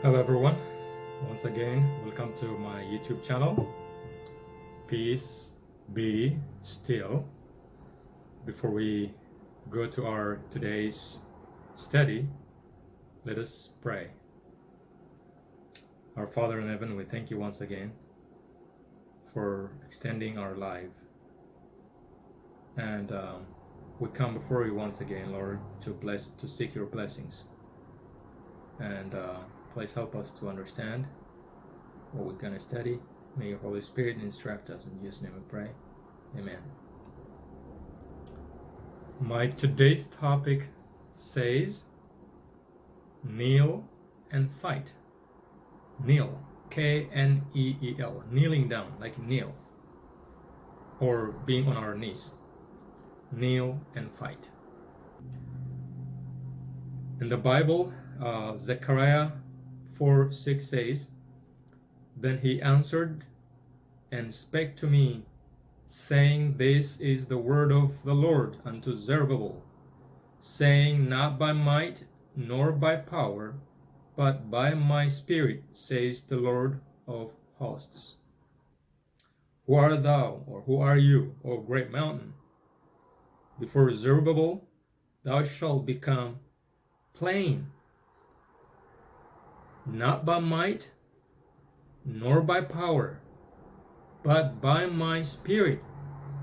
Hello everyone, once again welcome to my YouTube channel. Peace be still. Before we go to our today's study, let us pray. Our Father in heaven, we thank you once again for extending our life, and we come before you once again, Lord, to seek your blessings, and please help us to understand what we're going to study. May your Holy Spirit instruct us. In Jesus' name we pray. Amen. My today's topic says kneel and fight. Kneel, K-N-E-E-L, kneeling down, like kneel, or being on our knees. Kneel and fight. In the Bible, Zechariah 4:6 says, "Then he answered and spake to me, saying, This is the word of the Lord unto Zerubbabel, saying, Not by might nor by power, but by my spirit, says the Lord of hosts. Who art thou, or who are you, O great mountain? Before Zerubbabel thou shalt become plain. Not by might nor by power, but by my spirit,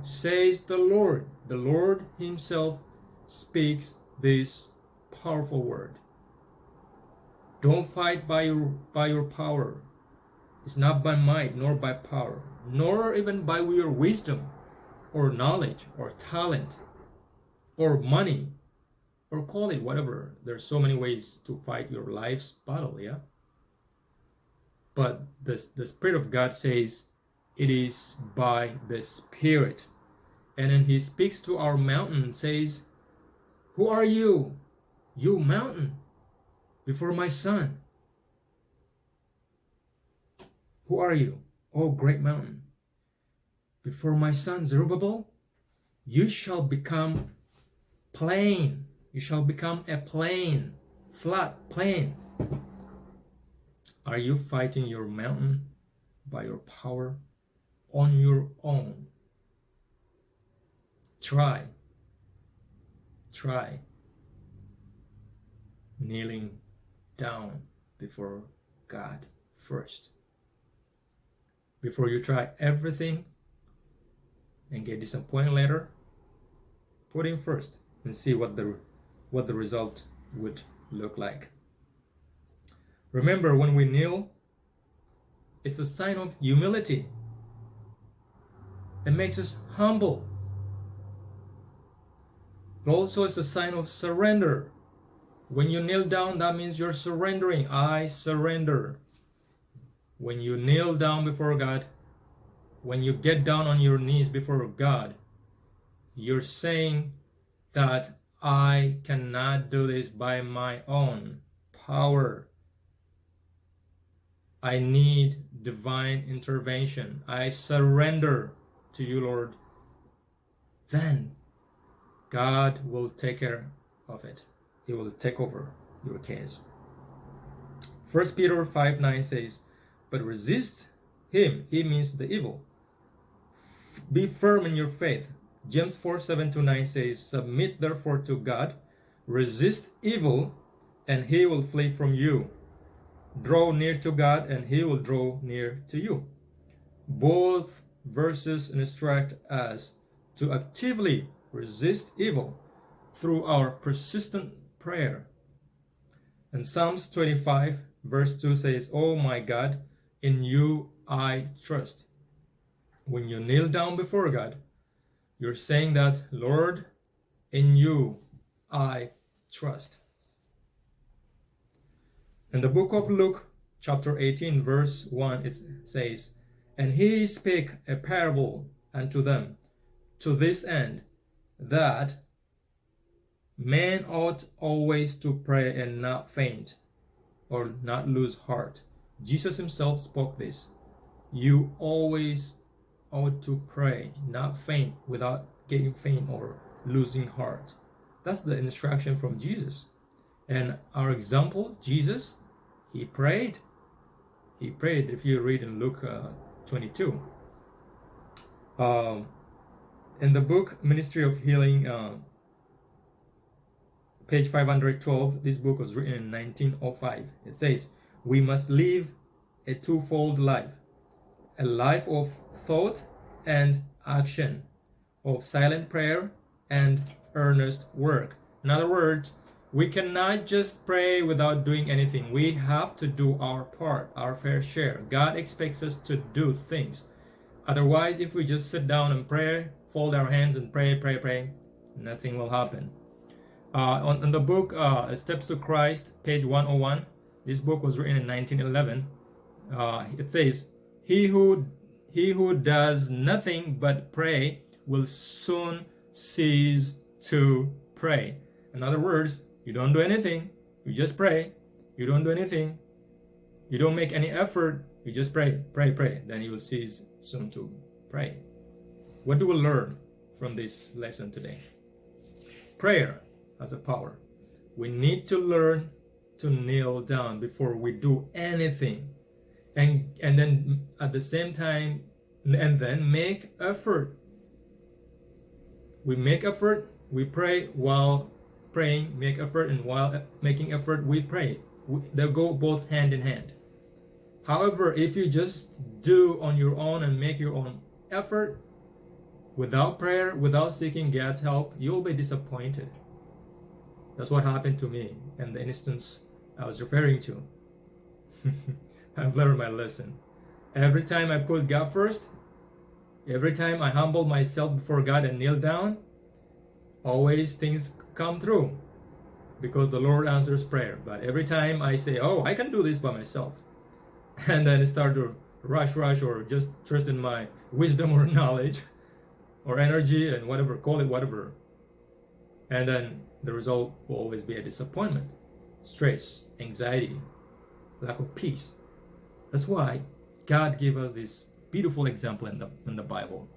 says the Lord." The Lord himself speaks this powerful word. Don't fight by your power. It's not by might nor by power, nor even by your wisdom or knowledge or talent or money, or call it whatever. There's so many ways to fight your life's battle, yeah? But the Spirit of God says it is by the Spirit. And then he speaks to our mountain, says, "Who are you, you mountain, before my son? Who are you, O great mountain? Before my son Zerubbabel, you shall become plain." You shall become a plain, flat plain. Are you fighting your mountain by your power on your own? Try kneeling down before God first. Before you try everything and get disappointed later, put him first and see what the result would look like. Remember, when we kneel, it's a sign of humility. It makes us humble. But also it's a sign of surrender. When you kneel down, that means you're surrendering. I surrender. When you kneel down before God, when you get down on your knees before God, you're saying that I cannot do this by my own power. I need divine intervention. I surrender to you, Lord. Then God will take care of it. He will take over your case. 1 Peter 5:9 says, "But resist him," he means the evil. "Be firm in your faith." James 4:7-9 says, "Submit therefore to God, resist evil, and he will flee from you. Draw near to God, and he will draw near to you." Both verses instruct us to actively resist evil through our persistent prayer. And Psalms 25 verse 2 says, "Oh my God, in you I trust." When you kneel down before God, you're saying that, "Lord, in you I trust." In the book of Luke, chapter 18, verse 1, it says, "And he spake a parable unto them, to this end, that men ought always to pray and not faint, or not lose heart." Jesus himself spoke this. You always ought to pray, not faint, without getting faint or losing heart. That's the instruction from Jesus. And our example, Jesus, He prayed. He prayed. If you read in Luke 22. In the book Ministry of Healing, page 512, this book was written in 1905. It says, we must live a twofold life, a life of thought and action, of silent prayer and earnest work. In other words, we cannot just pray without doing anything. We have to do our part, our fair share. God expects us to do things. Otherwise, if we just sit down and pray, fold our hands and pray, nothing will happen. On the book Steps to Christ, page 101, this book was written in 1911. It says, he who does nothing but pray will soon cease to pray. In other words, you don't do anything, you just pray. You don't do anything, you don't make any effort, you just pray. Then you will cease soon to pray. What do we learn from this lesson today? Prayer has a power. We need to learn to kneel down before we do anything, and then at the same time, and then make effort. We make effort, we pray while praying, make effort, and while making effort, we pray. They go both hand in hand. However, if you just do on your own and make your own effort, without prayer, without seeking God's help, you'll be disappointed. That's what happened to me in the instance I was referring to. I've learned my lesson. Every time I put God first, every time I humble myself before God and kneel down, always things come through because the Lord answers prayer. But every time I say, oh, I can do this by myself, and then I start to rush or just trust in my wisdom or knowledge or energy and whatever, call it whatever, and then the result will always be a disappointment, stress, anxiety, lack of peace. That's why God gave us this beautiful example in the Bible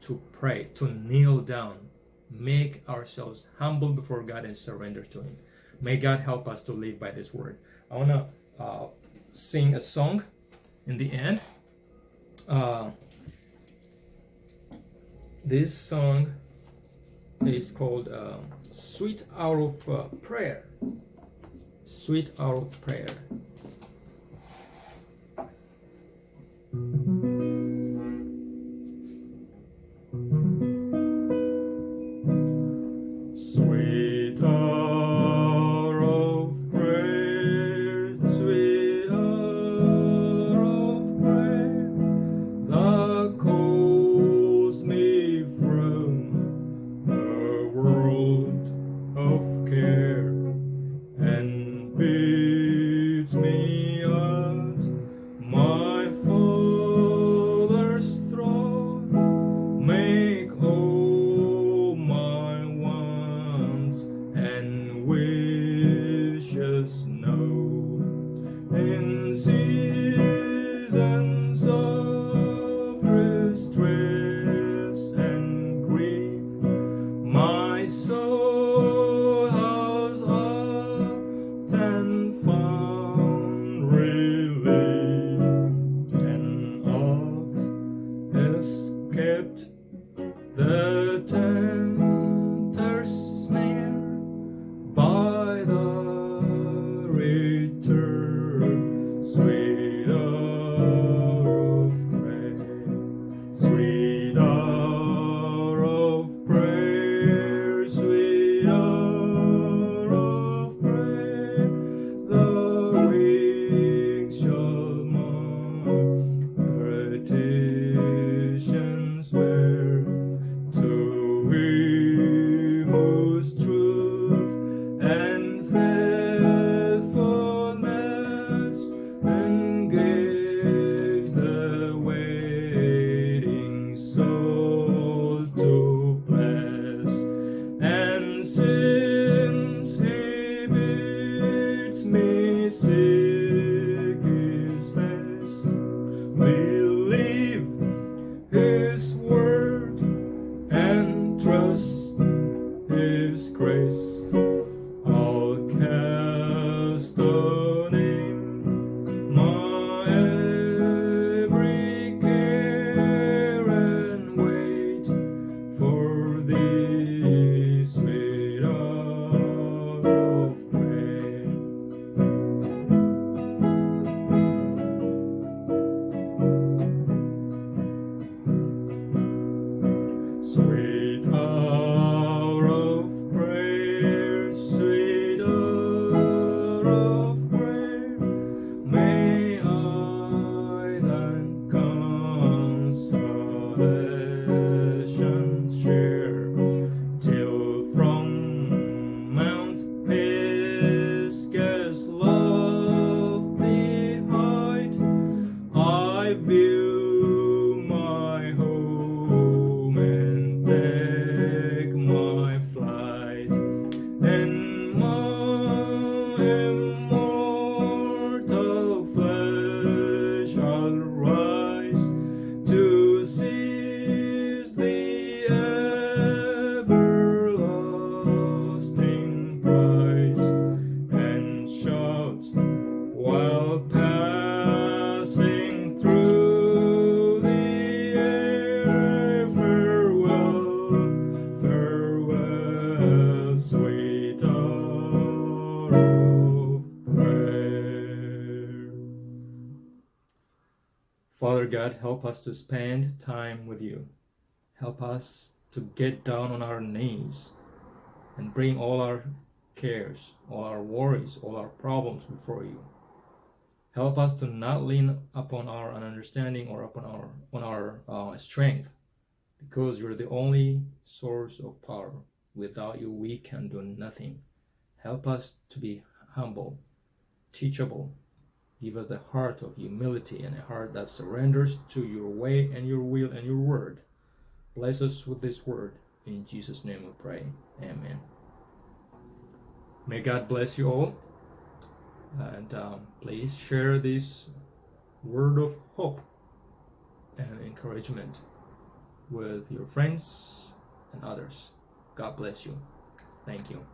to pray, to kneel down, make ourselves humble before God and surrender to Him. May God help us to live by this word. I want to sing a song in the end. This song is called Sweet Hour of Prayer. Sweet Hour of Prayer. Sweet hour of prayer, sweet hour of prayer, that calls me from the world of care and bids me at my Father's throne, make all my wants and wishes known. In seasons of distress and grief, my soul has often found relief, and oft escaped the tempter's snare by the return. Sweet hour of prayer, sweet hour of prayer, sweet hour of prayer, the weak shall my petitions bear to Him whose truth and faithfulness engage the waiting soul to bless. And since He bids me seek His face, believe His word and trust His grace, I'll cast on Him Father God, help us to spend time with you. Help us to get down on our knees and bring all our cares, all our worries, all our problems before you. Help us to not lean upon our understanding or upon our strength, because you're the only source of power. Without you, we can do nothing. Help us to be humble, teachable. Give us the heart of humility and a heart that surrenders to your way and your will and your word. Bless us with this word. In Jesus' name we pray. Amen. May God bless you all. And please share this word of hope and encouragement with your friends and others. God bless you. Thank you.